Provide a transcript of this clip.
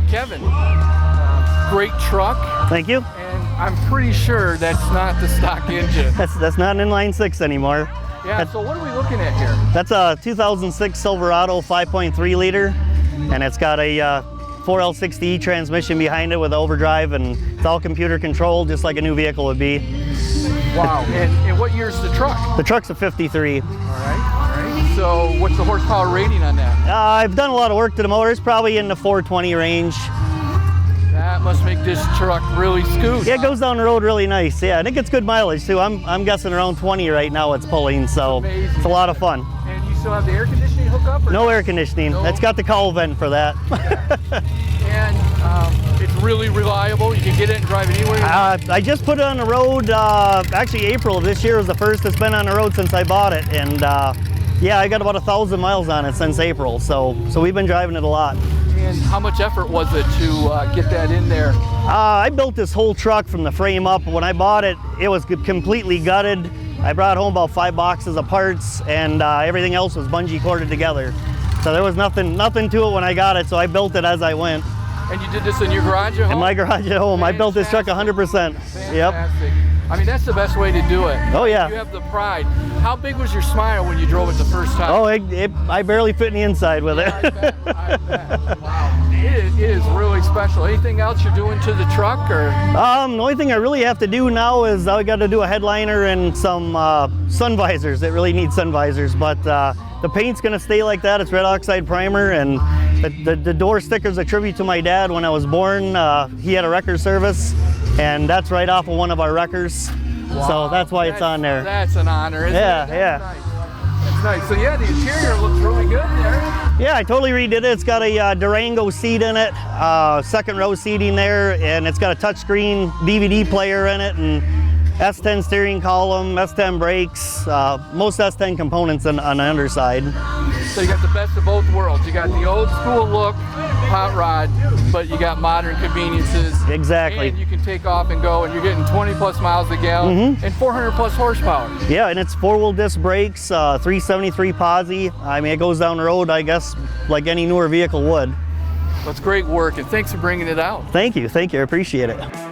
Kevin, great truck. Thank you. And I'm pretty sure that's not the stock engine. That's not an inline 6 anymore. Yeah, so what are we looking at here? That's a 2006 Silverado 5.3 liter, and it's got a 4L60E transmission behind it with overdrive, and it's all computer controlled, just like a new vehicle would be. Wow. And what year's the truck? The truck's a 53. All right. So what's the horsepower rating on that? I've done a lot of work to the motor. It's probably in the 420 range. That must make this truck really scoot. Yeah, it goes down the road really nice. Yeah, I think it's good mileage too. I'm guessing around 20 right now it's pulling, so it's a lot of fun. And you still have the air conditioning hookup? Or no air conditioning. No. It's got the cowl vent for that. And it's really reliable. You can get it and drive it anywhere. I just put it on the road. Actually, April of this year was the first it's been on the road since I bought it, and yeah, I got about 1,000 miles on it since April. So we've been driving it a lot. And how much effort was it to get that in there? I built this whole truck from the frame up. When I bought it, it was completely gutted. I brought home about 5 boxes of parts, and everything else was bungee corded together. So there was nothing to it when I got it, so I built it as I went. And you did this in your garage at home? In my garage at home. Fantastic. I built this truck 100%. Fantastic. Yep. I mean, that's the best way to do it. Oh, yeah. You have the pride. How big was your smile when you drove it the first time? Oh, I barely fit in the inside with it. I bet. Wow. It is really special. Anything else you're doing to the truck? Or? The only thing I really have to do now is I got to do a headliner and some sun visors. It really needs sun visors, but the paint's going to stay like that. It's red oxide primer, and the door sticker's a tribute to my dad. When I was born, he had a wrecker service, and that's right off of one of our wreckers. Wow. So that's why it's on there. That's an honor, isn't it? Yeah. Nice. That's nice. So yeah, the interior looks really good there. Yeah, I totally redid it. It's got a Durango seat in it, second row seating there, and it's got a touchscreen DVD player in it, and S10 steering column, S10 brakes, most S10 components on the underside. So you got the best of both worlds. You got the old school look, hot rod, but you got modern conveniences. Exactly. And you can take off and go, and you're getting 20 plus miles a gallon and 400 plus horsepower. Yeah, and it's 4-wheel disc brakes, 373 posi. I mean, it goes down the road, I guess, like any newer vehicle would. Well, it's great work, and thanks for bringing it out. Thank you, I appreciate it.